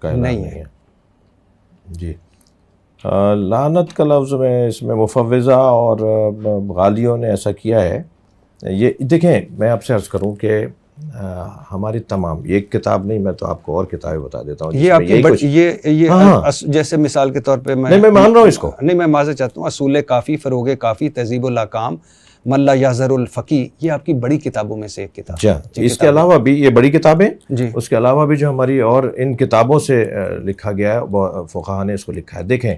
کا اعلان نہیں ہے. جی لعنت کا لفظ میں اس میں مفوضہ اور غالیوں نے ایسا کیا ہے. یہ دیکھیں میں آپ سے عرض کروں کہ ہماری تمام یہ ایک کتاب نہیں، میں تو آپ کو اور کتابیں بتا دیتا ہوں. یہ جیسے مثال کے طور پہ میں مان رہا ہوں اس کو، نہیں میں معذرت چاہتا ہوں، اصول کافی، فروغ کافی، تہذیب الاحکام، من لا یحذر الفقی، یہ آپ کی بڑی کتابوں میں سے ایک کتاب ہے. اس کے علاوہ بھی یہ بڑی کتابیں جی، اس کے علاوہ بھی جو ہماری اور ان کتابوں سے لکھا گیا ہے، فقہا نے اس کو لکھا ہے. دیکھیں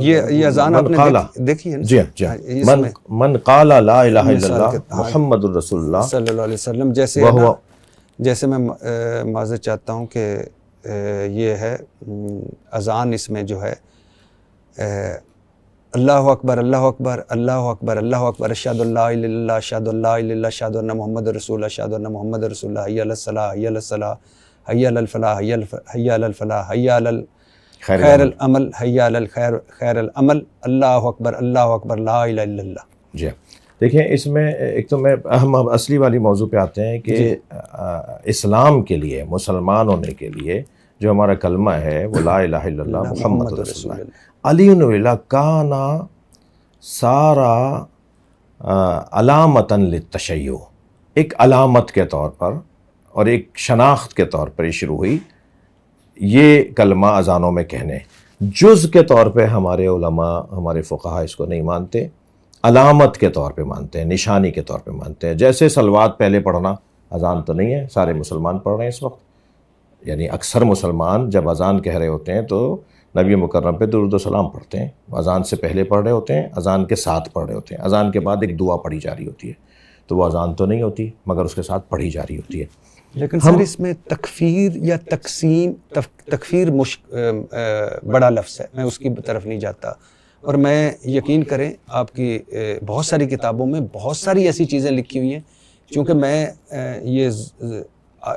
یہ اذان آپ نے دیکھی ہے نا؟ جی جی، من قال لا الہ الا اللہ محمد الرسول اللہ صلی اللہ علیہ وسلم. جیسے میں معذرت چاہتا ہوں کہ یہ ہے اذان، اس میں جو ہے اللہ اکبر اللہ اکبر اللہ اکبر اللہ اکبر، اشہد ان لا الہ الا اللہ، اشہد ان لا الہ الا اللہ، اشہد ان محمد رسول اللہ، اشہد ان محمد رسول اللہ، حی علی الصلاۃ حی علی الصلاۃ حی علی الفلاح حی علی الفلاح حی علی خیر العمل حی علی الخیر خیر العمل، اللہ اکبر لا الہ الا اللہ. جی دیکھیں اس میں ایک تو میں ہم اصلی والی موضوع پہ آتے ہیں کہ اسلام کے لیے، مسلمان ہونے کے لیے جو ہمارا کلمہ ہے وہ لا الہ الا اللہ محمد رسول اللہ. علی ولا کانا سارا علامتاً للتشیع، ایک علامت کے طور پر اور ایک شناخت کے طور پر یہ شروع ہوئی یہ کلمہ اذانوں میں کہنے. جز کے طور پہ ہمارے علماء، ہمارے فقہا اس کو نہیں مانتے، علامت کے طور پہ مانتے ہیں، نشانی کے طور پہ مانتے ہیں. جیسے صلوات پہلے پڑھنا اذان تو نہیں ہے، سارے مسلمان پڑھ رہے ہیں اس وقت، یعنی اکثر مسلمان جب اذان کہہ رہے ہوتے ہیں تو نبی مکرم پہ درود و سلام پڑھتے ہیں. اذان سے پہلے پڑھ رہے ہوتے ہیں، اذان کے ساتھ پڑھ رہے ہوتے ہیں، اذان کے بعد ایک دعا پڑھی جا رہی ہوتی ہے، تو وہ اذان تو نہیں ہوتی مگر اس کے ساتھ پڑھی جا رہی ہوتی ہے. لیکن سر اس میں تکفیر یا تقسیم، تکفیر بڑا لفظ ہے، میں اس کی طرف نہیں جاتا. اور میں یقین کریں آپ کی بہت ساری کتابوں میں بہت ساری ایسی چیزیں لکھی ہوئی ہیں، چونکہ میں یہ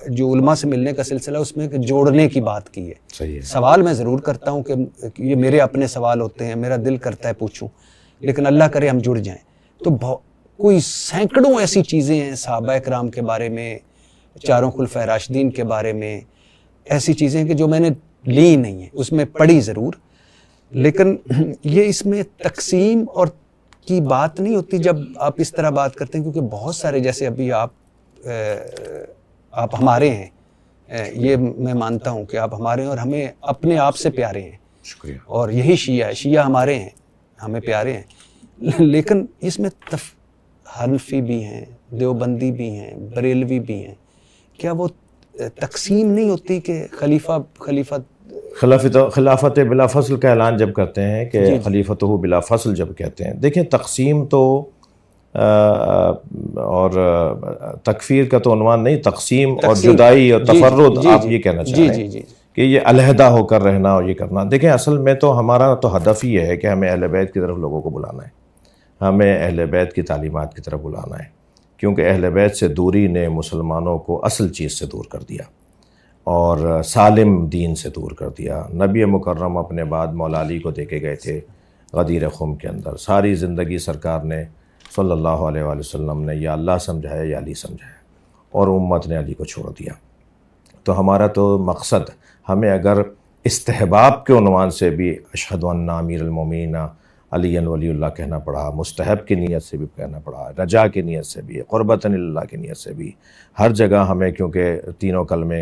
جو علماء سے ملنے کا سلسلہ اس میں جوڑنے کی بات کی ہے. صحیح ہے. سوال میں ضرور کرتا ہوں کہ یہ میرے اپنے سوال ہوتے ہیں، میرا دل کرتا ہے پوچھوں، لیکن اللہ کرے ہم جڑ جائیں. تو کوئی سینکڑوں ایسی چیزیں ہیں صحابہ اکرام کے بارے میں، چاروں خلفائے راشدین کے بارے میں، ایسی چیزیں کہ جو میں نے لی نہیں ہیں، اس میں پڑھی ضرور، لیکن یہ اس میں تقسیم اور کی بات نہیں ہوتی جب آپ اس طرح بات کرتے ہیں. کیونکہ بہت سارے، جیسے ابھی آپ ہمارے ہیں، یہ میں مانتا ہوں کہ آپ ہمارے ہیں اور ہمیں اپنے آپ سے پیارے ہیں. شکریہ. اور یہی شیعہ ہے، شیعہ ہمارے ہیں، ہمیں پیارے ہیں. لیکن اس میں حنفی بھی ہیں، دیوبندی بھی ہیں، بریلوی بھی ہیں. کیا وہ تقسیم نہیں ہوتی کہ خلافت بلا فصل کا اعلان جب کرتے ہیں کہ خلیفۃ بلا فصل جب کہتے ہیں، دیکھیں تقسیم تو اور تکفیر کا تو عنوان نہیں، تقسیم اور جدائی اور تفرد آپ یہ کہنا چاہ رہے ہیں کہ یہ علیحدہ ہو کر رہنا اور یہ کرنا. دیکھیں اصل میں تو ہمارا تو ہدف یہ ہے کہ ہمیں اہل بیت کی طرف لوگوں کو بلانا ہے، ہمیں اہل بیت کی تعلیمات کی طرف بلانا ہے، کیونکہ اہل بیت سے دوری نے مسلمانوں کو اصل چیز سے دور کر دیا اور سالم دین سے دور کر دیا. نبی مکرم اپنے بعد مولا علی کو دے کے گئے تھے غدیر خم کے اندر. ساری زندگی سرکار نے صلی اللہ علیہ وآلہ وسلم نے یا اللہ سمجھایا یا علی سمجھایا، اور امت نے علی کو چھوڑ دیا. تو ہمارا تو مقصد، ہمیں اگر استحباب کے عنوان سے بھی اشہد ان امیر المومنین علی ولی اللہ کہنا پڑا، مستحب کی نیت سے بھی کہنا پڑا، رجا کی نیت سے بھی، قربتاً اللہ کی نیت سے بھی، ہر جگہ ہمیں، کیونکہ تینوں کلمے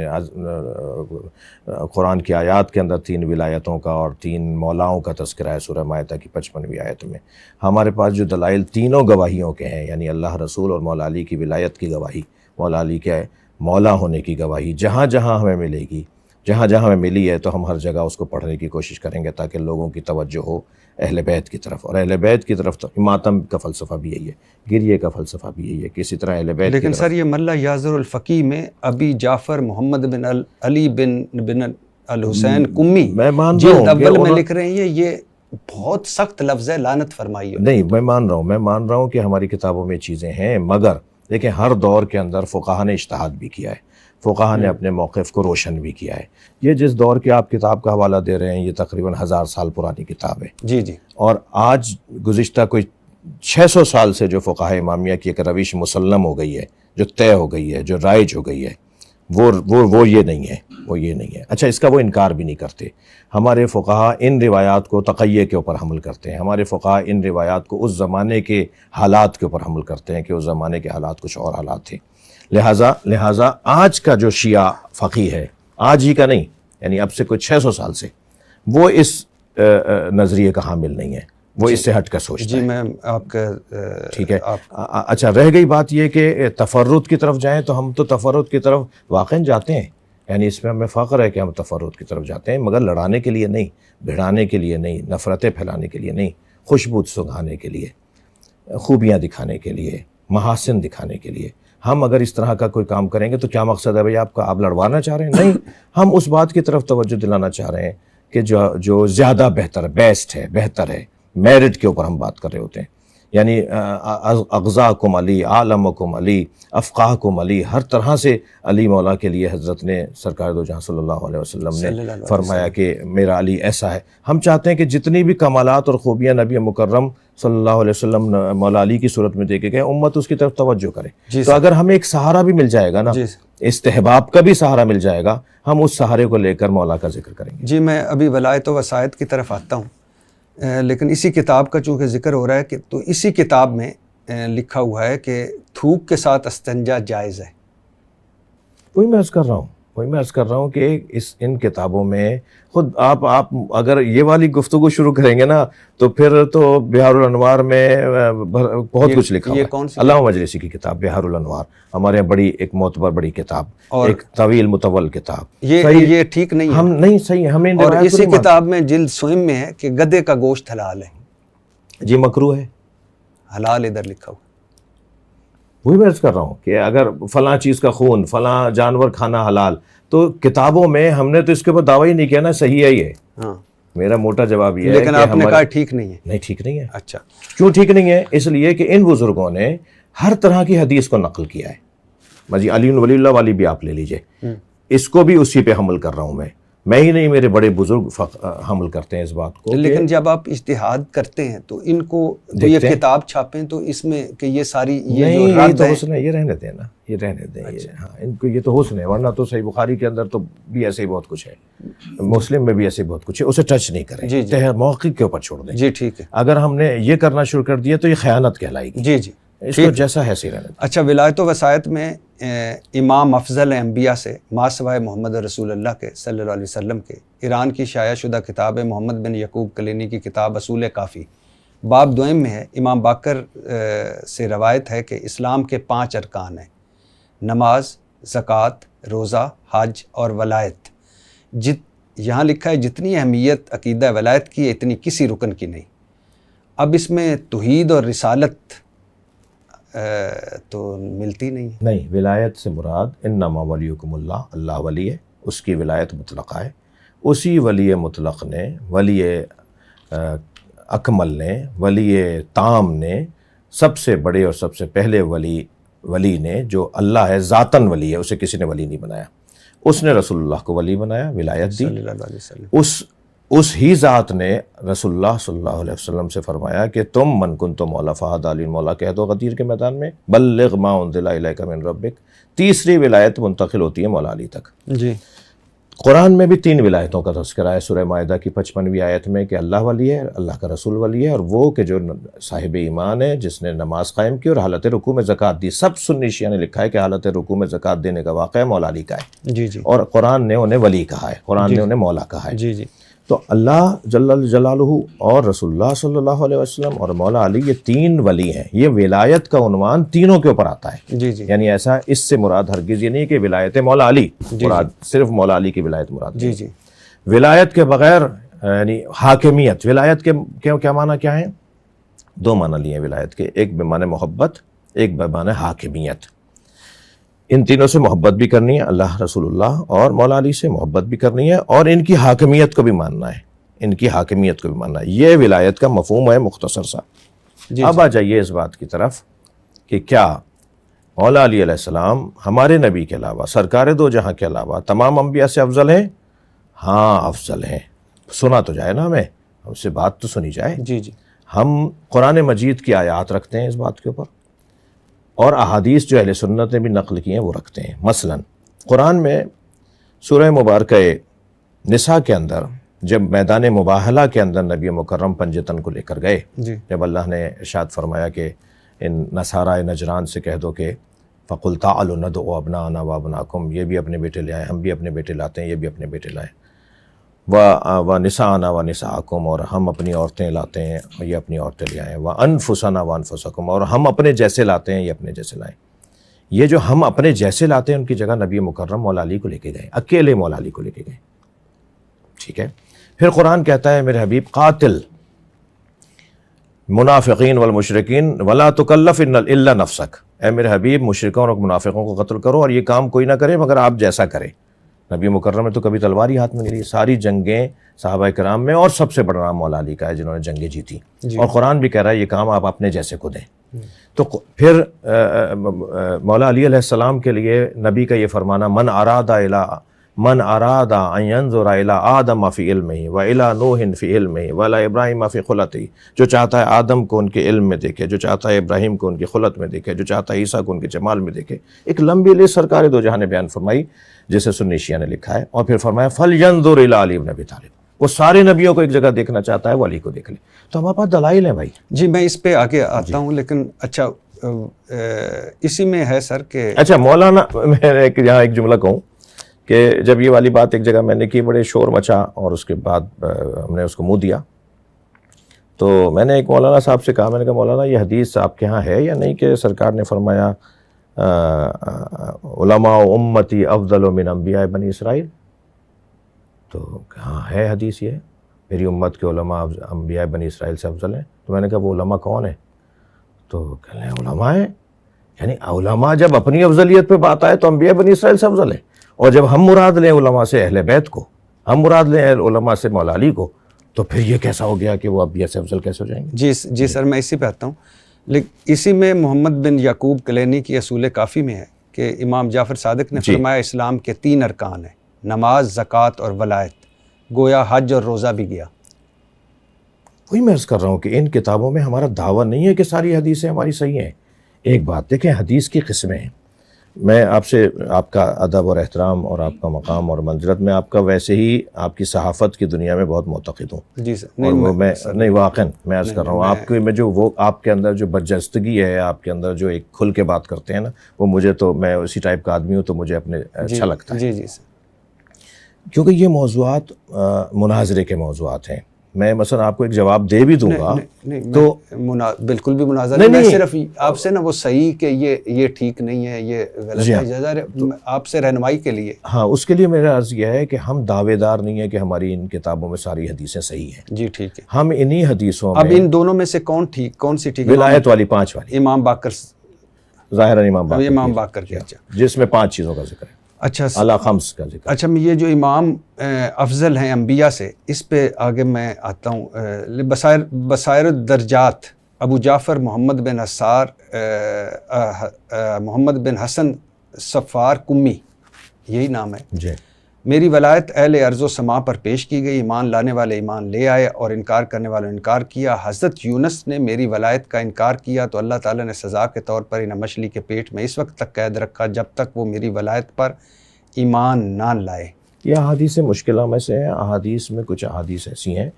قرآن کی آیات کے اندر 3 ولایتوں کا اور 3 مولاؤں کا تذکرہ ہے سورہ مائدہ کی 55ویں آیت میں. ہمارے پاس جو دلائل تینوں گواہیوں کے ہیں، یعنی اللہ رسول اور مولا علی کی ولایت کی گواہی، مولا علی کے مولا ہونے کی گواہی، جہاں جہاں ہمیں ملے گی، جہاں جہاں ہمیں ملی ہے تو ہم ہر جگہ اس کو پڑھنے کی کوشش کریں گے تاکہ لوگوں کی توجہ ہو اہل بیت کی طرف. اور اہل بیت کی طرف تو ماتم کا فلسفہ بھی یہی ہے، گریے کا فلسفہ بھی یہی ہے کہ اسی طرح اہل بیت. لیکن سر یہ من لا یحذر الفقی میں ابی جعفر محمد بن علی بن الحسین قمی میں مان جلد اول میں لکھ رہے ہیں، یہ بہت سخت لفظ ہے، لعنت فرمائی. نہیں میں مان رہا ہوں کہ ہماری کتابوں میں چیزیں ہیں، مگر دیکھیں ہر دور کے اندر فقہا نے اجتہاد بھی کیا ہے، فقہا نے اپنے موقف کو روشن بھی کیا ہے. یہ جس دور کے آپ کتاب کا حوالہ دے رہے ہیں یہ تقریباً 1000 سال پرانی کتاب ہے. جی جی. اور آج گزشتہ کوئی 600 سال سے جو فقہا امامیہ کی ایک روش مسلم ہو گئی ہے، جو طے ہو گئی ہے، جو رائج ہو گئی ہے، وہ یہ نہیں ہے، وہ یہ نہیں ہے۔ اچھا، اس کا وہ انکار بھی نہیں کرتے۔ ہمارے فقہا ان روایات کو تقیہ کے اوپر حمل کرتے ہیں، ہمارے فقہا ان روایات کو اس زمانے کے حالات کے اوپر حمل کرتے ہیں کہ اس زمانے کے حالات کچھ اور حالات تھے۔ لہٰذا آج کا جو شیعہ فقیہ ہے، آج ہی کا نہیں، یعنی اب سے کوئی 600 سال سے، وہ اس نظریے کا حامل نہیں ہے، وہ اس سے ہٹ کر سوچتا ہے۔ جی میں آپ کا ٹھیک ہے۔ اچھا، رہ گئی بات یہ کہ تفرد کی طرف جائیں، تو ہم تو تفرد کی طرف واقعاً جاتے ہیں، یعنی اس میں ہمیں فخر ہے کہ ہم تفرد کی طرف جاتے ہیں، مگر لڑانے کے لیے نہیں، بھڑانے کے لیے نہیں، نفرتیں پھیلانے کے لیے نہیں، خوشبو سنگھانے کے لیے، خوبیاں دکھانے کے لیے، محاسن دکھانے کے لیے۔ ہم اگر اس طرح کا کوئی کام کریں گے تو کیا مقصد ہے بھائی آپ کا؟ آپ لڑوانا چاہ رہے ہیں؟ نہیں، ہم اس بات کی طرف توجہ دلانا چاہ رہے ہیں کہ جو زیادہ بہتر، بیسٹ ہے، بہتر ہے، میرٹ کے اوپر ہم بات کر رہے ہوتے ہیں۔ یعنی اغزاکم علی، عالمکم علی، افقاہکم علی، ہر طرح سے علی مولا کے لیے حضرت نے، سرکار دو جہاں صلی اللہ علیہ وسلم نے فرمایا کہ میرا علی ایسا ہے۔ ہم چاہتے ہیں کہ جتنی بھی کمالات اور خوبیاں نبی مکرم صلی اللہ علیہ وسلم مولا علی کی صورت میں دیکھے گئے، امت اس کی طرف توجہ کرے۔ تو اگر ہمیں ایک سہارا بھی مل جائے گا نا، استحباب کا بھی سہارا مل جائے گا، ہم اس سہارے کو لے کر مولا کا ذکر کریں گے۔ جی میں ابھی ولایت و وسائط کی طرف آتا ہوں، لیکن اسی کتاب کا چونکہ ذکر ہو رہا ہے کہ تو اسی کتاب میں لکھا ہوا ہے کہ تھوک کے ساتھ استنجا جائز ہے۔ وہی میں عرض کر رہا ہوں کہ ان کتابوں میں خود آپ اگر یہ والی گفتگو شروع کریں گے نا تو پھر تو بہار الانوار میں بہت کچھ لکھا ہوا ہے۔ علامہ مجلسی کی کتاب بہار الانوار، ہمارے یہاں بڑی ایک معتبر بڑی کتاب، ایک طویل مطول کتاب۔ یہ ٹھیک نہیں ہے، ہم نہیں صحیح، ہمیں اور اسی کتاب میں جلد سوئم میں ہے کہ گدھے کا گوشت حلال ہے۔ جی مکروہ ہے، حلال ادھر لکھا ہوا۔ وہی میں عرض کر رہا ہوں کہ اگر فلاں چیز کا خون، فلاں جانور کھانا حلال، تو کتابوں میں ہم نے تو اس کے اوپر دعویٰ ہی نہیں کیا نا صحیح ہے یہ۔ ہاں، میرا موٹا جواب یہ ہے، لیکن آپ نے کہا ٹھیک نہیں ہے۔ نہیں، ٹھیک نہیں ہے۔ اچھا، کیوں ٹھیک نہیں ہے؟ اس لیے کہ ان بزرگوں نے ہر طرح کی حدیث کو نقل کیا ہے۔ جی علی ولی اللہ والی بھی آپ لے لیجئے، اس کو بھی اسی پہ حمل کر رہا ہوں میں ہی نہیں، میرے بڑے بزرگ حمل کرتے ہیں اس بات کو۔ لیکن جب آپ اجتہاد کرتے ہیں تو ان کو تو یہ کتاب چھاپیں تو اس میں کہ یہ ساری یہ تو حسن ہے، یہ رہنے دیں نا، یہ رہنے دیں۔ ہاں، ان کو یہ تو حسن ہے، ورنہ تو صحیح بخاری کے اندر تو بھی ایسے ہی بہت کچھ ہے، مسلم میں بھی ایسے بہت کچھ ہے، اسے ٹچ نہیں کریں، موقع کے اوپر چھوڑ دیں۔ جی ٹھیک ہے۔ اگر ہم نے یہ کرنا شروع کر دیا تو یہ خیانت کہلائے گی۔ جی اس کو جیسا ہے صحیح رہنے دیں۔ اچھا، ولایت و وسائط میں امام افضل انبیاء سے ما سوائے محمد رسول اللہ کے صلی اللہ علیہ وسلم کے ایران کی شائع شدہ کتاب محمد بن یعقوب کلینی کی کتاب اصول کافی باب دوئم میں ہے، امام باقر سے روایت ہے کہ اسلام کے 5 ارکان ہیں: نماز، زکوٰۃ، روزہ، حج اور ولایت۔ یہاں لکھا ہے جتنی اہمیت عقیدہ ولایت کی ہے اتنی کسی رکن کی نہیں۔ اب اس میں توحید اور رسالت تو ملتی نہیں۔ ولایت سے مراد انما ولیکم اللہ، اللہ ولی ہے، اس کی ولایت مطلقہ ہے۔ اسی ولی مطلق نے، ولی اکمل نے، ولی تام نے، سب سے بڑے اور سب سے پہلے ولی نے، جو اللہ ہے، ذاتاً ولی ہے، اسے کسی نے ولی نہیں بنایا، اس نے رسول اللہ کو ولی بنایا، ولایت دی۔ صلی اللہ علیہ وسلم اس ہی ذات نے رسول اللہ صلی اللہ علیہ وسلم سے فرمایا کہ تم من کنتم مولا فہد علی مولا کہہ دو غدیر کے میدان میں، بلغ ما انزل الیک من ربک۔ تیسری ولایت منتقل ہوتی ہے مولا علی تک۔ جی، قرآن میں بھی 3 ولایتوں کا تذکرہ ہے، سورہ مائدہ کی 55ویں آیت میں کہ اللہ ولی ہے، اللہ کا رسول ولی ہے، اور وہ کہ جو صاحب ایمان ہے، جس نے نماز قائم کی اور حالت رکوع میں زکوٰۃ دی۔ سب سنی شیعہ نے لکھا ہے کہ حالت رکوع میں زکوٰۃ دینے کا واقعہ مولا علی کا ہے۔ جی جی، اور قرآن نے انہیں ولی کہا ہے، قرآن نے انہیں مولا کہا ہے۔ جی جی، تو اللہ جل جلالہ اور رسول اللہ صلی اللہ علیہ وسلم اور مولا علی، یہ 3 ولی ہیں۔ یہ ولایت کا عنوان تینوں کے اوپر آتا ہے۔ جی جی، یعنی ایسا اس سے مراد ہرگز یہ نہیں کہ ولایت مولا علی مراد، صرف مولا علی کی ولایت مراد۔ جی جی، ولایت کے بغیر یعنی حاکمیت، ولایت کے کیا معنی کیا ہیں؟ 2 معنی لیے ولایت کے، ایک بمعنی محبت، ایک بمعنی حاکمیت۔ ان تینوں سے محبت بھی کرنی ہے، اللہ، رسول اللہ اور مولا علی سے محبت بھی کرنی ہے، اور ان کی حاکمیت کو بھی ماننا ہے، ان کی حاکمیت کو بھی ماننا ہے۔ یہ ولایت کا مفہوم ہے مختصر سا۔ اب آ جائیے اس بات کی طرف کہ کیا مولا علی علیہ السلام ہمارے نبی کے علاوہ، سرکار دو جہاں کے علاوہ تمام انبیاء سے افضل ہیں؟ ہاں افضل ہیں۔ سنا تو جائے نا، ہمیں ہم سے بات تو سنی جائے۔ جی جی، ہم قرآن مجید کی آیات رکھتے ہیں اس بات کے اوپر، اور احادیث جو اہل سنت نے بھی نقل کی ہیں وہ رکھتے ہیں۔ مثلا قرآن میں سورہ مبارکہ نساء کے اندر جب میدان مباہلہ کے اندر نبی مکرم پنجتن کو لے کر گئے، جب اللہ نے ارشاد فرمایا کہ ان نصارہ نجران سے کہہ دو کہ فَقُلْ تَعَالُوا نَدْعُوا أَبْنَاءَنَا وَأَبْنَاءَكُمْ، یہ بھی اپنے بیٹے لے آئے، ہم بھی اپنے بیٹے لاتے ہیں، یہ بھی اپنے بیٹے لائیں، وَنِسَاءَنَا وَنِسَاءَكُمْ، اور ہم اپنی عورتیں لاتے ہیں، یہ اپنی عورتیں لے آئیں، وَأَنفُسَنَا وَأَنفُسَكُمْ، اور ہم اپنے جیسے لاتے ہیں، یہ اپنے جیسے لائیں۔ یہ جو ہم اپنے جیسے لاتے ہیں ان کی جگہ نبی مکرم مولا علی کو لے کے گئے، اکیلے مولا علی کو لے کے گئے، ٹھیک ہے۔ پھر قرآن کہتا ہے میرے حبیب قاتل منافقین والمشرکین ولا تکلف الا نفسک، اے میرے حبیب مشرکوں اور منافقوں کو قتل کرو اور یہ کام کوئی نہ کرے مگر آپ جیسا کرے۔ نبی مکرم نے تو کبھی تلوار ہی ہاتھ میں نہیں لی، ساری جنگیں صحابہ کرام میں اور سب سے بڑا نام مولا علی کا ہے جنہوں نے جنگیں جیتی، اور قرآن بھی کہہ رہا ہے یہ کام آپ اپنے جیسے کو دیں۔ تو پھر مولا علی علیہ السلام کے لیے نبی کا یہ فرمانا من اراد ان ينظر الى آدم فی علمہ و الی نوح فی علمہ و الی ابراہیم فی خلتہ، جو چاہتا ہے آدم کو ان کے علم میں دیکھے، جو چاہتا ہے ابراہیم کو ان کی خلت میں دیکھے، جو چاہتا ہے عیسیٰ کو ان کے جمال میں دیکھے، ایک لمبی لسٹ سرکار دو جہاں نے بیان فرمائی جسے سنی شیعہ نے لکھا ہے، اور پھر فرمایا فَلْيَنظُرْ إِلَىٰ عَلِي بْنِ أَبِي طالب، وہ سارے نبیوں کو ایک جگہ دیکھنا چاہتا ہے، وہ علی کو دیکھ لے۔ تو ہمارے پاس دلائل ہیں بھائی۔ جی میں اس پہ آگے آتا ہوں، لیکن اچھا اسی میں ہے سر کہ اچھا مولانا، میں یہاں ایک جملہ کہوں کہ جب یہ والی بات ایک جگہ میں نے کی، بڑے شور مچا، اور اس کے بعد ہم نے اس کو منہ دیا، تو میں نے ایک مولانا صاحب سے کہا، میں نے کہا مولانا یہ حدیث آپ کے ہاں ہے یا نہیں کہ سرکار نے فرمایا علماء امتی افضل من انبیاء بنی اسرائیل؟ تو ہاں ہے حدیث، یہ میری امت کے علماء انبیاء بنی اسرائیل سے افضل ہیں۔ تو میں نے کہا وہ علماء کون ہیں؟ تو کہہ رہے ہیں علماء ہیں، یعنی علماء جب اپنی افضلیت پہ بات آئے تو انبیاء بنی اسرائیل سے افضل ہیں، اور جب ہم مراد لیں علماء سے اہل بیت کو، ہم مراد لیں علماء سے مولا علی کو، تو پھر یہ کیسا ہو گیا کہ وہ انبیاء سے افضل کیسے ہو جائیں گے؟ جی سر میں اسی پہ آتا ہوں، لیکن اسی میں محمد بن یعقوب کلینی کی اصول کافی میں ہے کہ امام جعفر صادق نے فرمایا اسلام کے 3 ارکان ہیں، نماز، زکوٰۃ اور ولایت، گویا حج اور روزہ بھی گیا۔ وہی میں عرض کر رہا ہوں کہ ان کتابوں میں ہمارا دعویٰ نہیں ہے کہ ساری حدیثیں ہماری صحیح ہیں۔ ایک بات دیکھیں، حدیث کی قسمیں ہیں، میں آپ سے آپ کا ادب اور احترام اور آپ کا مقام اور منزلت میں آپ کا ویسے ہی آپ کی صحافت کی دنیا میں بہت معتقد ہوں جی سر، اور وہ میں نہیں واقعاً میں عرض کر رہا ہوں آپ کے میں جو وہ آپ کے اندر جو برجستگی ہے، آپ کے اندر جو ایک کھل کے بات کرتے ہیں نا، وہ مجھے تو میں اسی ٹائپ کا آدمی ہوں تو مجھے اپنے اچھا لگتا ہے۔ جی سر، کیونکہ یہ موضوعات مناظرے کے موضوعات ہیں۔ میں مثلا آپ کو ایک جواب دے بھی دوں گا تو بالکل بھی مناظرہ نہیں، میں صرف آپ سے نا وہ صحیح کہ یہ ٹھیک نہیں ہے، یہ غلط ہے، آپ سے رہنمائی کے لیے۔ ہاں، اس کے لیے میرا عرض یہ ہے کہ ہم دعوے دار نہیں ہیں کہ ہماری ان کتابوں میں ساری حدیثیں صحیح ہیں۔ جی ٹھیک ہے، ہم انہی حدیثوں میں اب ان دونوں میں سے کون سی ٹھیک ہے؟ ولایت والی 5 والی، امام باقر، ظاہراً امام باقر کی، اچھا، جس میں 5 چیزوں کا ذکر ہے، اچھا اعلی خمس کا ذکر۔ اچھا، یہ جو امام افضل ہیں انبیاء سے، اس پہ آگے میں آتا ہوں۔ بصائر الدرجات، ابو جعفر محمد بن حسار محمد بن حسن صفار کمی، یہی نام ہے جی۔ میری ولایت اہل ارض و سما پر پیش کی گئی، ایمان لانے والے ایمان لے آئے اور انکار کرنے والوں نے انکار کیا۔ حضرت یونس نے میری ولایت کا انکار کیا تو اللہ تعالیٰ نے سزا کے طور پر انہیں مچھلی کے پیٹ میں اس وقت تک قید رکھا جب تک وہ میری ولایت پر ایمان نہ لائے۔ یہ احادیث مشکلہ میں سے ہیں۔ احادیث میں کچھ احادیث ایسی ہیں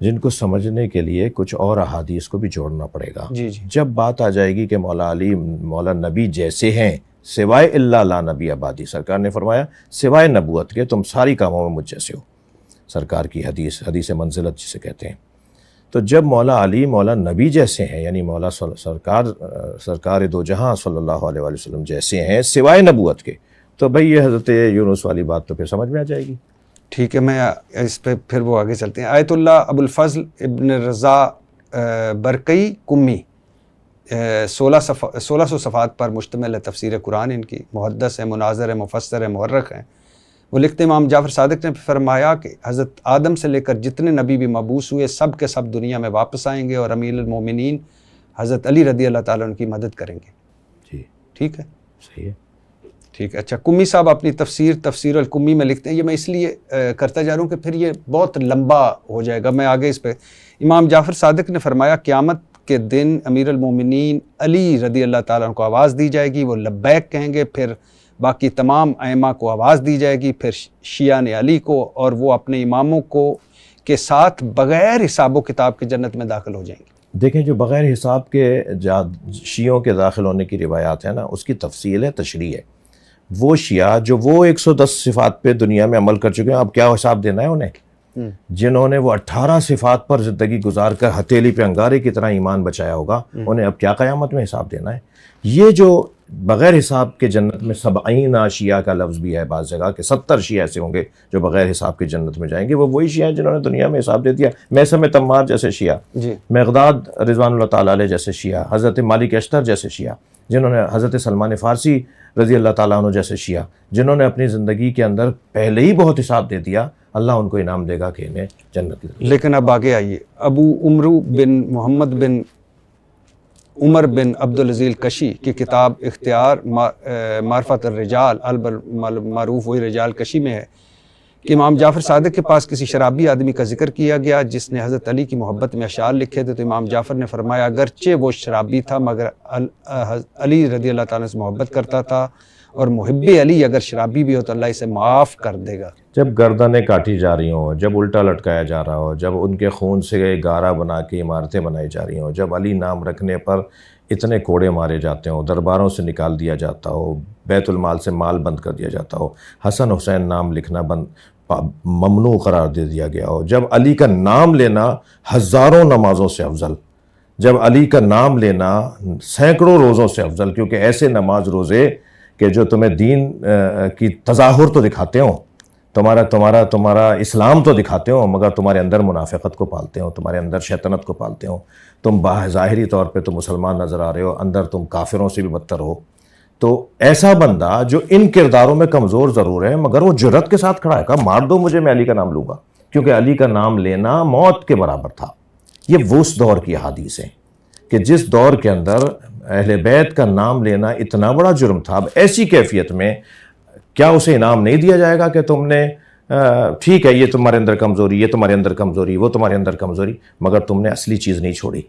جن کو سمجھنے کے لیے کچھ اور احادیث کو بھی جوڑنا پڑے گا۔ جی جب بات آ جائے گی کہ مولا علی مولا نبی جیسے ہیں سوائے اللہ لا نبی آبادی، سرکار نے فرمایا سوائے نبوت کے تم ساری کاموں میں مجھ جیسے ہو، سرکار کی حدیث منزلت جسے کہتے ہیں۔ تو جب مولا علی مولا نبی جیسے ہیں، یعنی مولا سرکار دو جہاں صلی اللہ علیہ وآلہ وسلم جیسے ہیں سوائے نبوت کے، تو بھئی یہ حضرت یونس والی بات تو پھر سمجھ میں آ جائے گی۔ ٹھیک ہے، میں اس پہ پھر وہ آگے چلتے ہیں۔ آیت اللہ ابو الفضل ابن رضا برقی کمی، 1600 صفحات پر مشتمل ہے، تفسیر قرآن ان کی، محدث ہے، مناظر ہے، مفسر ہے، مورخ ہیں۔ وہ لکھتے امام جعفر صادق نے فرمایا کہ حضرت آدم سے لے کر جتنے نبی بھی مبعوث ہوئے سب کے سب دنیا میں واپس آئیں گے اور امیر المومنین حضرت علی رضی اللہ تعالیٰ ان کی مدد کریں گے۔ جی ٹھیک ہے، صحیح ہے، ٹھیک ہے۔ اچھا، کمی صاحب اپنی تفسیر الکمی میں لکھتے ہیں، یہ میں اس لیے کرتا جا رہا ہوں کہ پھر یہ بہت لمبا ہو جائے گا، میں آگے اس پہ۔ امام جعفر صادق نے فرمایا قیامت کے دن امیر المومنین علی رضی اللہ تعالیٰ عنہ کو آواز دی جائے گی، وہ لبیک کہیں گے، پھر باقی تمام ائمہ کو آواز دی جائے گی، پھر شیعہ نے علی کو، اور وہ اپنے اماموں کو کے ساتھ بغیر حساب و کتاب کے جنت میں داخل ہو جائیں گے۔ دیکھیں جو بغیر حساب کے شیعوں کے داخل ہونے کی روایات ہیں نا، اس کی تفصیل ہے، تشریح ہے۔ وہ شیعہ جو وہ 110 صفات پہ دنیا میں عمل کر چکے ہیں، اب کیا حساب دینا ہے انہیں؟ جنہوں نے وہ 18 صفات پر زندگی گزار کر ہتھیلی پہ انگارے کی طرح ایمان بچایا ہوگا، انہیں اب کیا قیامت میں حساب دینا ہے؟ یہ جو بغیر حساب کے جنت میں 70 شیعہ کا لفظ بھی ہے بعض جگہ کہ 70 شیعہ ایسے ہوں گے جو بغیر حساب کے جنت میں جائیں گے، وہ وہی شیعہ ہیں جنہوں نے دنیا میں حساب دے دیا۔ میثم تمار جیسے شیعہ، مقداد رضوان اللہ تعالیٰ علیہ جیسے شیعہ، حضرت مالک اشتر جیسے شیعہ، جنہوں نے حضرت سلمان فارسی رضی اللہ تعالیٰ عنہ جیسے شیعہ، جنہوں نے اپنی زندگی کے اندر پہلے ہی بہت حساب دے دیا، اللہ ان کو انعام دے گا کہ انہیں جنت کی۔ لیکن اب آگے آئیے، ابو عمرو بن محمد بن عمر بن عبدالعزیز کشی کی کتاب اختیار معرفت الرجال معروف وہی رجال کشی میں ہے کہ امام جعفر صادق کے پاس کسی شرابی آدمی کا ذکر کیا گیا جس نے حضرت علی کی محبت میں اشعار لکھے تھے، تو امام جعفر نے فرمایا اگرچہ وہ شرابی تھا مگر علی رضی اللہ تعالیٰ سے محبت کرتا تھا، اور محب علی اگر شرابی بھی ہو تو اللہ اسے معاف کر دے گا۔ جب گردنیں کاٹی جا رہی ہوں، جب الٹا لٹکایا جا رہا ہو، جب ان کے خون سے گارہ بنا کے عمارتیں بنائی جا رہی ہوں، جب علی نام رکھنے پر اتنے کوڑے مارے جاتے ہوں، درباروں سے نکال دیا جاتا ہو، بیت المال سے مال بند کر دیا جاتا ہو، حسن حسین نام لکھنا ممنوع قرار دے دیا گیا ہو، جب علی کا نام لینا ہزاروں نمازوں سے افضل، جب علی کا نام لینا سینکڑوں روزوں سے افضل، کیونکہ ایسے نماز روزے کہ جو تمہیں دین کی تظاہر تو دکھاتے ہوں، تمہارا اسلام تو دکھاتے ہوں، مگر تمہارے اندر منافقت کو پالتے ہوں، تمہارے اندر شیطنت کو پالتے ہوں، تم ظاہری طور پہ تم مسلمان نظر آ رہے ہو، اندر تم کافروں سے بھی بدتر ہو، تو ایسا بندہ جو ان کرداروں میں کمزور ضرور ہے مگر وہ جرأت کے ساتھ کھڑا ہے، کہا مار دو مجھے، میں علی کا نام لوں گا، کیونکہ علی کا نام لینا موت کے برابر تھا۔ یہ وہ اس دور کی احادیث ہیں کہ جس دور کے اندر اہل بیت کا نام لینا اتنا بڑا جرم تھا، اب ایسی کیفیت میں کیا اسے انعام نہیں دیا جائے گا کہ تم نے ٹھیک ہے یہ تمہارے اندر کمزوری، یہ تمہارے اندر کمزوری، وہ تمہارے اندر کمزوری، مگر تم نے اصلی چیز نہیں چھوڑی۔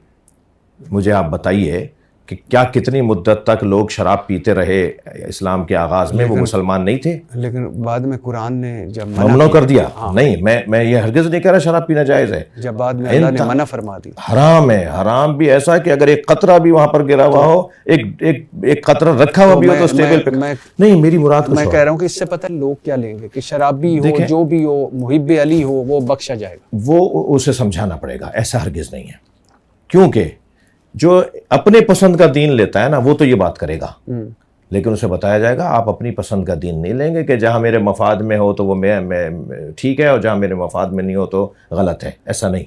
مجھے آپ بتائیے کہ کیا کتنی مدت تک لوگ شراب پیتے رہے اسلام کے آغاز میں، وہ مسلمان نہیں تھے؟ لیکن بعد میں قرآن نے جب ممنوع کر دیا، نہیں میں یہ ہرگز نہیں کہہ رہا شراب پینا جائز ہے، جب بعد میں اللہ نے منع فرما دی، حرام ہے، حرام بھی ایسا کہ اگر ایک قطرہ بھی وہاں پر گرا ہوا ہو، ایک قطرہ رکھا ہوا بھی ہو تو اسٹیبل پہ نہیں، میری مراد میں کہہ رہا ہوں کہ اس سے پتہ لوگ کیا لیں گے کہ شرابی ہو جو بھی ہو محب علی ہو وہ بخشا جائے گا، وہ اسے سمجھانا پڑے گا، ایسا ہرگز نہیں ہے، کیونکہ جو اپنے پسند کا دین لیتا ہے نا وہ تو یہ بات کرے گا، لیکن اسے بتایا جائے گا آپ اپنی پسند کا دین نہیں لیں گے کہ جہاں میرے مفاد میں ہو تو وہ میں ٹھیک ہے اور جہاں میرے مفاد میں نہیں ہو تو غلط ہے، ایسا نہیں۔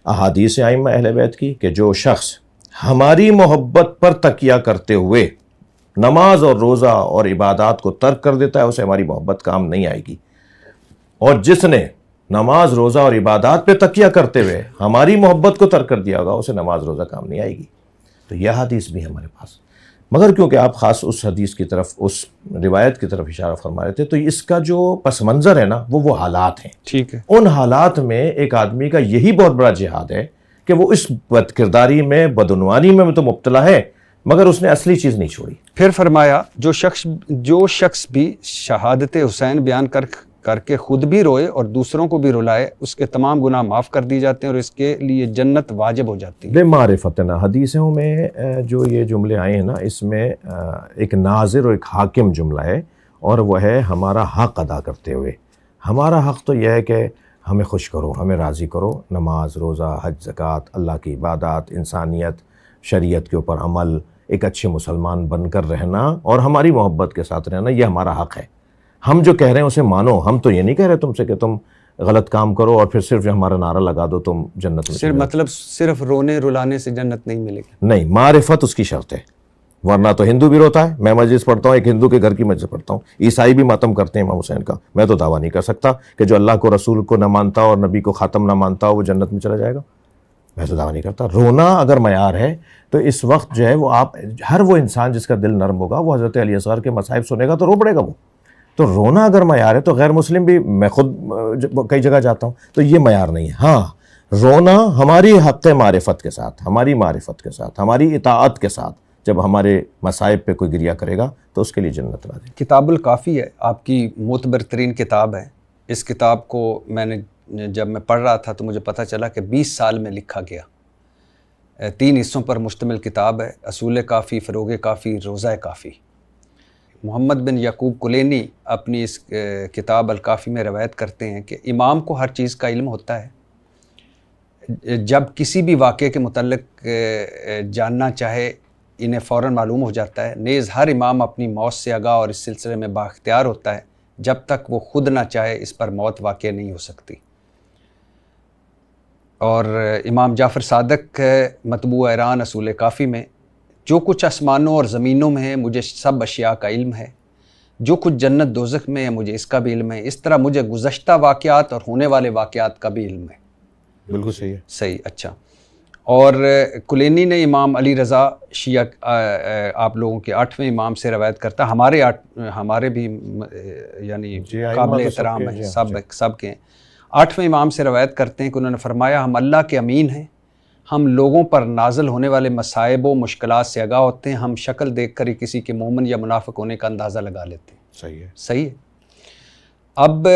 احادیث ائمہ اہل بیت کی کہ جو شخص ہماری محبت پر تکیہ کرتے ہوئے نماز اور روزہ اور عبادات کو ترک کر دیتا ہے اسے ہماری محبت کام نہیں آئے گی، اور جس نے نماز روزہ اور عبادات پہ تکیہ کرتے ہوئے ہماری محبت کو ترک کر دیا ہوگا اسے نماز روزہ کام نہیں آئے گی۔ تو یہ حدیث بھی ہے ہمارے پاس، مگر کیونکہ آپ خاص اس حدیث کی طرف، اس روایت کی طرف اشارہ فرما رہے تھے، تو اس کا جو پس منظر ہے نا وہ حالات ہیں، ٹھیک ہے، ان حالات میں ایک آدمی کا یہی بہت بڑا جہاد ہے کہ وہ اس بد کرداری میں، بدعنوانی میں تو مبتلا ہے مگر اس نے اصلی چیز نہیں چھوڑی۔ پھر فرمایا جو شخص بھی شہادت حسین بیان کر کے خود بھی روئے اور دوسروں کو بھی رلائے اس کے تمام گناہ معاف کر دی جاتے ہیں اور اس کے لیے جنت واجب ہو جاتی ہے۔ بمعرفتنا، حدیثوں میں جو یہ جملے آئے ہیں نا اس میں ایک ناظر اور ایک حاکم جملہ ہے، اور وہ ہے ہمارا حق ادا کرتے ہوئے۔ ہمارا حق تو یہ ہے کہ ہمیں خوش کرو، ہمیں راضی کرو، نماز روزہ حج زکوٰۃ اللہ کی عبادات، انسانیت، شریعت کے اوپر عمل، ایک اچھے مسلمان بن کر رہنا اور ہماری محبت کے ساتھ رہنا، یہ ہمارا حق ہے۔ ہم جو کہہ رہے ہیں اسے مانو، ہم تو یہ نہیں کہہ رہے تم سے کہ تم غلط کام کرو اور پھر صرف ہمارا نعرہ لگا دو تم جنت میں، مطلب صرف رونے رلانے سے جنت نہیں ملے گی، نہیں، معرفت اس کی شرط ہے، ورنہ تو ہندو بھی روتا ہے، میں مسجد پڑھتا ہوں، ایک ہندو کے گھر کی مسجد پڑھتا ہوں، عیسائی بھی ماتم کرتے ہیں امام حسین کا، میں تو دعویٰ نہیں کر سکتا کہ جو اللہ کو رسول کو نہ مانتا اور نبی کو خاتم نہ مانتا وہ جنت میں چلا جائے گا، میں تو دعویٰ نہیں کرتا۔ رونا اگر معیار ہے تو اس وقت جو ہے وہ آپ ہر وہ انسان جس کا دل نرم ہوگا وہ حضرت علی اصغر کے مصائب سنے گا تو رو پڑے گا، وہ تو رونا اگر معیار ہے تو غیر مسلم بھی، میں خود کئی جگہ جاتا ہوں تو یہ معیار نہیں ہے۔ ہاں رونا ہماری حق معرفت کے ساتھ، ہماری معرفت کے ساتھ، ہماری اطاعت کے ساتھ جب ہمارے مصائب پہ کوئی گریہ کرے گا تو اس کے لیے جنت نازل۔ کتاب الکافی ہے، آپ کی معتبر ترین کتاب ہے۔ اس کتاب کو میں نے جب میں پڑھ رہا تھا تو مجھے پتہ چلا کہ 20 سال میں لکھا گیا، 3 حصوں پر مشتمل کتاب ہے، اصول کافی، فروغ کافی، روضہ کافی۔ محمد بن یعقوب کلینی اپنی اس کتاب الکافی میں روایت کرتے ہیں کہ امام کو ہر چیز کا علم ہوتا ہے، جب کسی بھی واقعے کے متعلق جاننا چاہے انہیں فوراً معلوم ہو جاتا ہے۔ نیز ہر امام اپنی موت سے آگاہ اور اس سلسلے میں بااختیار ہوتا ہے، جب تک وہ خود نہ چاہے اس پر موت واقع نہیں ہو سکتی۔ اور امام جعفر صادق مطبوع ایران اصول کافی میں، جو کچھ آسمانوں اور زمینوں میں ہے مجھے سب اشیاء کا علم ہے، جو کچھ جنت دوزخ میں ہے مجھے اس کا بھی علم ہے، اس طرح مجھے گزشتہ واقعات اور ہونے والے واقعات کا بھی علم ہے۔ بالکل صحیح ہے، صحیح، اچھا۔ اور کلینی نے امام علی رضا شیعہ آپ لوگوں کے 8ویں امام سے روایت کرتا، ہمارے بھی یعنی قابل احترام ہیں، سب کے 8ویں امام سے روایت کرتے ہیں کہ انہوں نے فرمایا، ہم اللہ کے امین ہیں، ہم لوگوں پر نازل ہونے والے مصائب و مشکلات سے آگاہ ہوتے ہیں، ہم شکل دیکھ کر ہی کسی کے مومن یا منافق ہونے کا اندازہ لگا لیتے ہیں۔ صحیح ہے، صحیح ہے۔ اب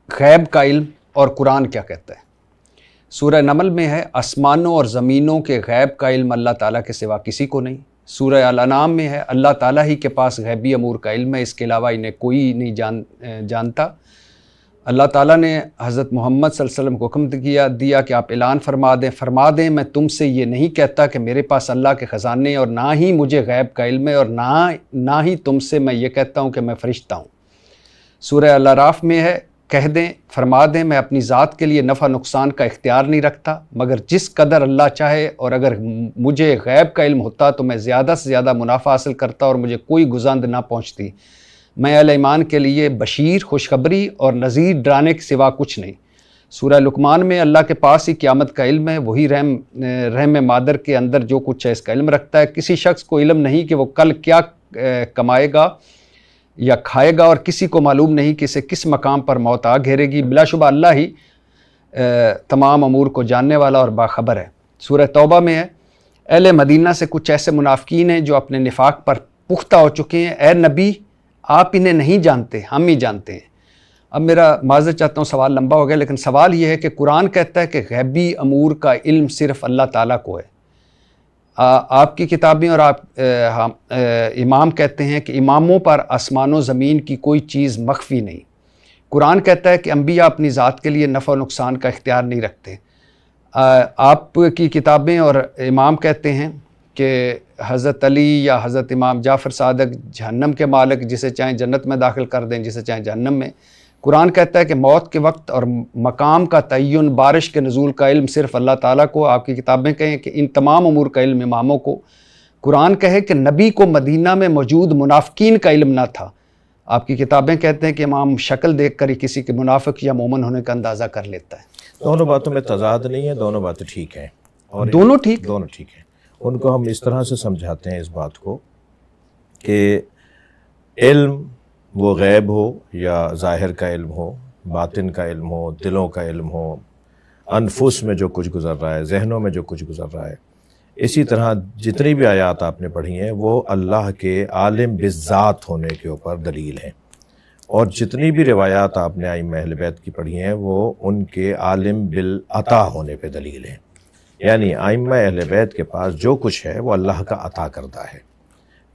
غیب کا علم اور قرآن کیا کہتا ہے؟ سورہ نمل میں ہے، آسمانوں اور زمینوں کے غیب کا علم اللہ تعالیٰ کے سوا کسی کو نہیں۔ سورہ الانعام میں ہے، اللہ تعالیٰ ہی کے پاس غیبی امور کا علم ہے، اس کے علاوہ انہیں کوئی نہیں جانتا۔ اللہ تعالیٰ نے حضرت محمد صلی اللہ علیہ وسلم کو حکم دیا کہ آپ اعلان فرما دیں میں تم سے یہ نہیں کہتا کہ میرے پاس اللہ کے خزانے اور نہ ہی مجھے غیب کا علم ہے، اور نہ ہی تم سے میں یہ کہتا ہوں کہ میں فرشتہ ہوں۔ سورہ الاعراف میں ہے، فرما دیں میں اپنی ذات کے لیے نفع نقصان کا اختیار نہیں رکھتا مگر جس قدر اللہ چاہے، اور اگر مجھے غیب کا علم ہوتا تو میں زیادہ سے زیادہ منافع حاصل کرتا اور مجھے کوئی گزند نہ پہنچتی۔ میں اہل ایمان کے لیے بشیر، خوشخبری اور نذیر ڈرانے کے سوا کچھ نہیں۔ سورہ لقمان میں اللہ کے پاس ہی قیامت کا علم ہے، وہی رحم مادر کے اندر جو کچھ ہے اس کا علم رکھتا ہے، کسی شخص کو علم نہیں کہ وہ کل کیا کمائے گا یا کھائے گا، اور کسی کو معلوم نہیں کہ اسے کس مقام پر موت آ گھیرے گی، بلا شبہ اللہ ہی تمام امور کو جاننے والا اور باخبر ہے۔ سورہ توبہ میں ہے، اہل مدینہ سے کچھ ایسے منافقین ہیں جو اپنے نفاق پر پختہ ہو چکے ہیں، اے نبی آپ انہیں نہیں جانتے، ہم ہی جانتے ہیں۔ اب میرا معذرت چاہتا ہوں، سوال لمبا ہو گیا، لیکن سوال یہ ہے کہ قرآن کہتا ہے کہ غیبی امور کا علم صرف اللہ تعالیٰ کو ہے۔ آپ کی کتابیں اور امام کہتے ہیں کہ اماموں پر آسمان و زمین کی کوئی چیز مخفی نہیں۔ قرآن کہتا ہے کہ انبیاء اپنی ذات کے لیے نفع و نقصان کا اختیار نہیں رکھتے۔ آپ کی کتابیں اور امام کہتے ہیں کہ حضرت علی یا حضرت امام جعفر صادق جہنم کے مالک، جسے چاہیں جنت میں داخل کر دیں، جسے چاہیں جہنم میں۔ قرآن کہتا ہے کہ موت کے وقت اور مقام کا تعین، بارش کے نزول کا علم صرف اللہ تعالیٰ کو۔ آپ کی کتابیں کہیں کہ ان تمام امور کا علم اماموں کو۔ قرآن کہے کہ نبی کو مدینہ میں موجود منافقین کا علم نہ تھا۔ آپ کی کتابیں کہتے ہیں کہ امام شکل دیکھ کر ہی کسی کے منافق یا مومن ہونے کا اندازہ کر لیتا ہے۔ دونوں باتوں میں تضاد نہیں ہے، دونوں باتیں ٹھیک ہیں، اور دونوں ٹھیک ہیں۔ ان کو ہم اس طرح سے سمجھاتے ہیں اس بات کو کہ علم وہ غیب ہو یا ظاہر کا علم ہو، باطن کا علم ہو، دلوں کا علم ہو، انفس میں جو کچھ گزر رہا ہے، ذہنوں میں جو کچھ گزر رہا ہے، اسی طرح جتنی بھی آیات آپ نے پڑھی ہیں وہ اللہ کے عالم بالذات ہونے کے اوپر دلیل ہیں، اور جتنی بھی روایات آپ نے ائمہ اہل بیت کی پڑھی ہیں وہ ان کے عالم بالعطا ہونے پہ دلیل ہیں۔ یعنی ائمہ اہل بیت کے پاس جو کچھ ہے وہ اللہ کا عطا کردہ ہے،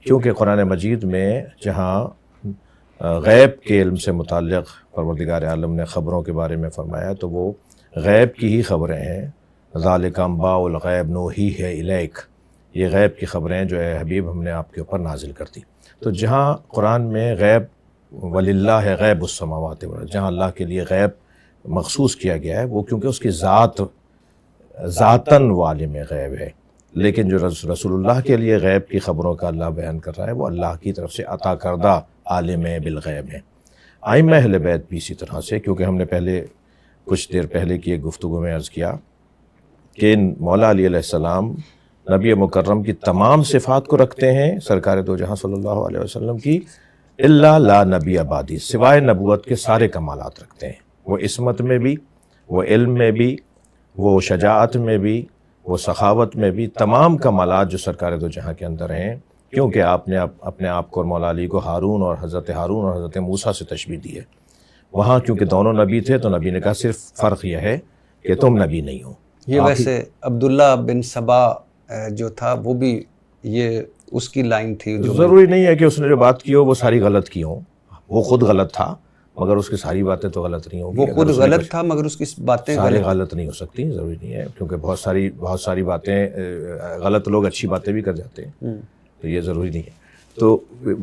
کیونکہ قرآن مجید میں جہاں غیب کے علم سے متعلق پروردگار عالم نے خبروں کے بارے میں فرمایا تو وہ غیب کی ہی خبریں ہیں۔ ذالک انباء الغیب نوحیہ الیک، یہ غیب کی خبریں جو ہے حبیب ہم نے آپ کے اوپر نازل کر دی۔ تو جہاں قرآن میں غیب وللہ غیب السماوات والارض، جہاں اللہ کے لیے غیب مخصوص کیا گیا ہے، وہ کیونکہ اس کی ذاتاً عالم غیب ہے، لیکن جو رسول اللہ کے لیے غیب کی خبروں کا اللہ بیان کر رہا ہے وہ اللہ کی طرف سے عطا کردہ عالم بالغیب ہے۔ ائمہ اہل بیت بھی اسی طرح سے، کیونکہ ہم نے کچھ دیر پہلے کی ایک گفتگو میں عرض کیا کہ مولا علی علیہ السلام نبی مکرم کی تمام صفات کو رکھتے ہیں، سرکار دو جہاں صلی اللہ علیہ وسلم کی، الا لا نبی بعدی، سوائے نبوت کے سارے کمالات رکھتے ہیں۔ وہ عصمت میں بھی، وہ علم میں بھی، وہ شجاعت میں بھی، وہ سخاوت میں بھی تمام کمالات جو سرکار دو جہاں کے اندر ہیں، کیونکہ آپ نے اپنے آپ کو اور مولا علی کو ہارون اور حضرت موسیٰ سے تشبیہ دی ہے۔ وہاں کیونکہ دونوں نبی تھے تو نبی نے کہا صرف فرق یہ ہے کہ تم نبی نہیں ہو۔ یہ ویسے عبداللہ بن سبا جو تھا وہ بھی یہ اس کی لائن تھی جو ضروری نہیں ہے کہ اس نے جو بات کی ہو وہ ساری غلط کی ہوں، وہ خود غلط تھا مگر اس کی ساری باتیں تو غلط نہیں ہوں گی۔ وہ خود غلط تھا مگر اس کی باتیں سارے غلط نہیں ہو سکتی، ضروری نہیں ہے، کیونکہ بہت ساری باتیں غلط لوگ اچھی باتیں بھی کر جاتے ہیں، تو یہ ضروری نہیں ہے۔ تو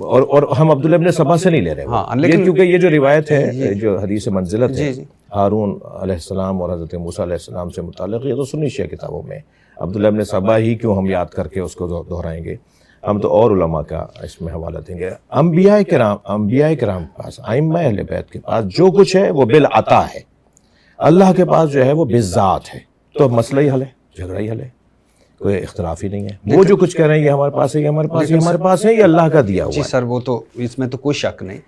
اور ہم عبداللہ ابن سبا سے نہیں لے رہے ہیں، کیونکہ یہ جو روایت ہے جو حدیث منزلت ہے ہارون علیہ السلام اور حضرت موسیٰ علیہ السلام سے متعلق، یہ تو سنی شیعہ کتابوں میں عبداللہ ابن سبا ہی کیوں ہم یاد کر کے اس کو دہرائیں گے، ہم تو اور علماء کا اس میں حوالہ دیں گے۔ انبیاء کرام کے پاس، ائمہ اہل بیت کے پاس جو کچھ ہے وہ بالعطا ہے، اللہ کے پاس جو ہے وہ بالذات ہے، تو مسئلہ ہی حل ہے، جھگڑا ہی حل ہے، کوئی اختلاف ہی نہیں ہے۔ وہ جو کچھ کہہ رہے ہیں یہ ہمارے پاس ہے، یہ ہمارے پاس ہے، یہ ہمارے پاس ہے، یہ اللہ کا دیا ہوا ہے۔ جی سر، وہ تو اس میں تو کوئی شک نہیں،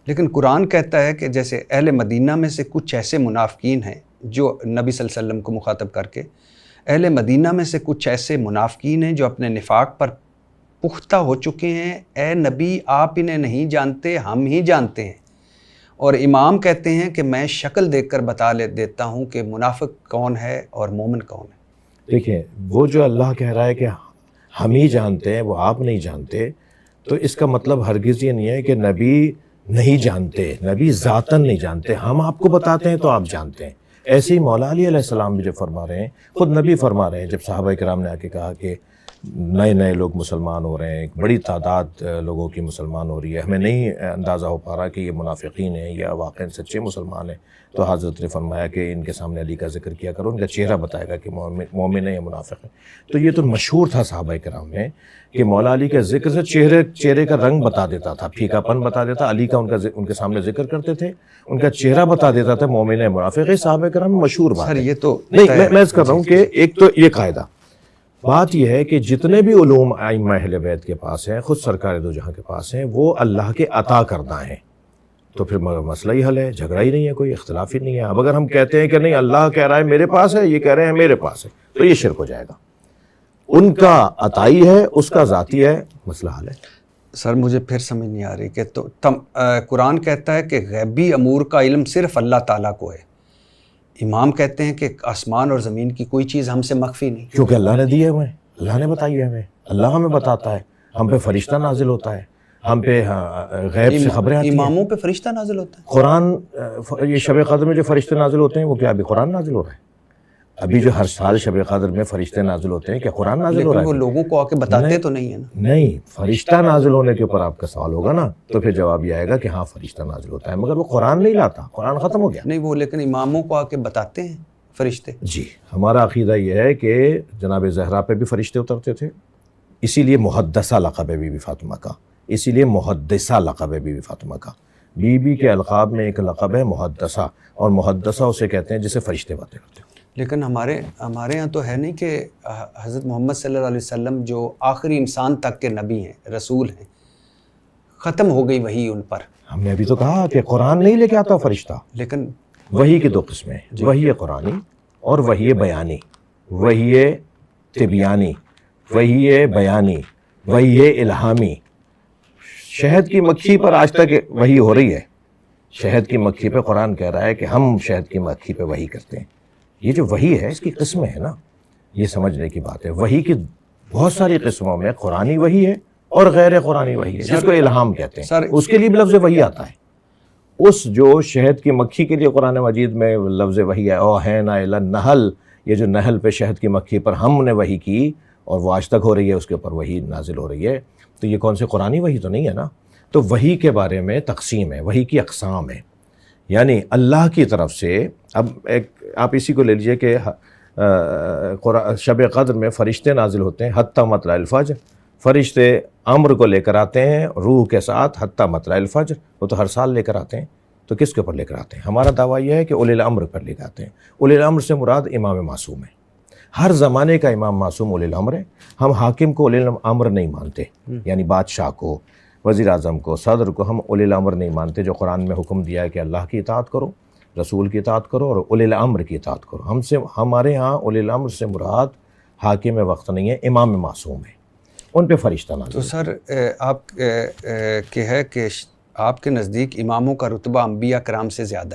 لیکن قرآن کہتا ہے کہ جیسے اہل مدینہ میں سے کچھ ایسے منافقین ہیں جو نبی صلی اللہ علیہ وسلم کو مخاطب کر کے، اہل مدینہ میں سے کچھ ایسے منافقین ہیں جو اپنے نفاق پر پختہ ہو چکے ہیں، اے نبی آپ انہیں نہیں جانتے، ہم ہی جانتے ہیں۔ اور امام کہتے ہیں کہ میں شکل دیکھ کر بتا دیتا ہوں کہ منافق کون ہے اور مومن کون ہے۔ دیکھیں، وہ جو اللہ کہہ رہا ہے کہ ہم ہی جانتے ہیں وہ آپ نہیں جانتے، تو اس کا مطلب ہرگز یہ نہیں ہے کہ نبی نہیں جانتے، نبی ذاتاً نہیں جانتے، ہم آپ کو بتاتے ہیں تو آپ جانتے ہیں۔ ایسے ہی مولا علی علیہ السلام بھی جو فرما رہے ہیں، خود نبی فرما رہے ہیں، جب صحابہ کرام نے آ کے کہا کہ نئے لوگ مسلمان ہو رہے ہیں، ایک بڑی تعداد لوگوں کی مسلمان ہو رہی ہے، ہمیں نہیں اندازہ ہو پا رہا کہ یہ منافقین ہیں یا واقعاً سچے مسلمان ہیں، تو حضرت نے فرمایا کہ ان کے سامنے علی کا ذکر کیا کرو، ان کا چہرہ بتائے گا کہ مومن ہے یا منافق ہے۔ تو یہ تو مشہور تھا صحابہ کرام میں کہ مولا علی کے ذکر سے چہرے کا رنگ بتا دیتا تھا، پھیکا پن بتا دیتا، علی کا ان کے سامنے ذکر کرتے تھے، ان کا چہرہ بتا دیتا تھا مومن ہے منافق ہے۔ صحابہ کرام میں مشہور بات سر ہے۔ یہ تو نہیں، میں کر رہا ہوں کہ ایک تو یہ قاعدہ، بات یہ ہے کہ جتنے بھی علوم ائمہ اہل بیت کے پاس ہیں، خود سرکار دو جہاں کے پاس ہیں، وہ اللہ کے عطا کردہ ہیں، تو پھر مسئلہ ہی حل ہے، جھگڑا ہی نہیں ہے، کوئی اختلاف ہی نہیں ہے۔ اب اگر ہم کہتے ہیں کہ نہیں اللہ کہہ رہا ہے میرے پاس ہے، یہ کہہ رہے ہیں میرے پاس ہے، تو یہ شرک ہو جائے گا۔ ان کا عطائی ہے، اس کا ذاتی ہے، مسئلہ حل ہے۔ سر مجھے پھر سمجھ نہیں آ رہی کہ قرآن کہتا ہے کہ غیبی امور کا علم صرف اللہ تعالیٰ کو ہے، امام کہتے ہیں کہ آسمان اور زمین کی کوئی چیز ہم سے مخفی نہیں، کیونکہ اللہ نے دیے ہوئے ہیں، اللہ نے بتائی ہے ہمیں، اللہ ہمیں بتاتا ہے، ہم پہ فرشتہ نازل ہوتا ہے، ہم پہ غیب سے خبریں آتی ہیں۔ اماموں پہ فرشتہ نازل ہوتا ہے؟ قرآن، یہ شب قدر میں جو فرشتے نازل ہوتے ہیں وہ کیا ابھی قرآن نازل ہو رہا ہے؟ ابھی جو ہر سال شب قدر میں فرشتے نازل ہوتے ہیں کیا قرآن نازل ہو رہا ہے؟ لیکن وہ لوگوں کو آ کے بتاتے تو نہیں ہے نا۔ نہیں، فرشتہ نازل ہونے کے اوپر آپ کا سوال ہوگا نا، تو پھر جواب یہ آئے گا کہ ہاں فرشتہ نازل ہوتا ہے، مگر وہ قرآن نہیں لاتا، قرآن ختم ہو گیا۔ نہیں، وہ لیکن اماموں کو آ کے بتاتے ہیں فرشتے۔ جی، ہمارا عقیدہ یہ ہے کہ جناب زہرا پہ بھی فرشتے اترتے تھے، اسی لیے محدثہ لقب ہے بی بی فاطمہ کا، اسی لیے محدثہ لقب ہے بی بی فاطمہ کا۔ بی بی کے القاب میں ایک لقب ہے محدثہ، اور محدثہ اسے کہتے ہیں جسے فرشتے باتیں کرتے ہیں۔ لیکن ہمارے یہاں تو ہے نہیں کہ حضرت محمد صلی اللہ علیہ وسلم جو آخری انسان تک کے نبی ہیں، رسول ہیں، ختم ہو گئی وحی ان پر۔ ہم نے ابھی تو کہا کہ قرآن نہیں لے کے آتا فرشتہ، لیکن وحی کی دو قسمیں ہیں، وحی قرآنی اور وحی بیانی، وحی طبیانی، وحی بیانی، وحی الہامی۔ شہد کی مکھی پر آج تک وحی ہو رہی ہے، شہد کی مکھی پہ قرآن کہہ رہا ہے کہ ہم شہد کی مکھی پہ وحی کرتے ہیں۔ یہ جو وحی ہے اس کی قسمیں ہیں نا، یہ سمجھنے کی بات ہے۔ وحی کی بہت ساری قسموں میں قرآنی وحی ہے اور غیر قرآنی وحی ہے، جس کو الہام کہتے ہیں، اس کے لیے بھی لفظ وحی آتا ہے۔ اس جو شہد کی مکھی کے لیے قرآن مجید میں لفظ وحی ہے، اوحینا الی النحل، یہ جو نحل پہ شہد کی مکھی پر ہم نے وحی کی اور وہ آج تک ہو رہی ہے، اس کے اوپر وحی نازل ہو رہی ہے، تو یہ کون سے قرآنی وحی تو نہیں ہے نا۔ تو وحی کے بارے میں تقسیم ہے، وحی کی اقسام ہے، یعنی اللہ کی طرف سے۔ اب ایک آپ اسی کو لے لیجئے کہ شب قدر میں فرشتے نازل ہوتے ہیں حتی مطلع الفجر، فرشتے امر کو لے کر آتے ہیں روح کے ساتھ حتی مطلع الفجر، وہ تو ہر سال لے کر آتے ہیں، تو کس کے اوپر لے کر آتے ہیں؟ ہمارا دعویٰ یہ ہے کہ اولی الامر پر لے کر آتے ہیں۔ اولی الامر سے مراد امام معصوم ہے، ہر زمانے کا امام معصوم اولی الامر ہے۔ ہم حاکم کو اولی الامر نہیں مانتے، یعنی بادشاہ کو، وزیر اعظم کو، صدر کو ہم اولی الامر نہیں مانتے، جو قرآن میں حکم دیا ہے کہ اللہ کی اطاعت کرو، رسول کی اطاعت کرو اور اولی الامر کی اطاعت کرو۔ ہمارے ہاں اولی الامر سے مراد حاکم وقت نہیں ہے، امام معصوم ہے، ان پہ فرشتہ نازل۔ تو سر آپ کہ ہے کہ آپ کے نزدیک اماموں کا رتبہ انبیاء کرام سے زیادہ ہے۔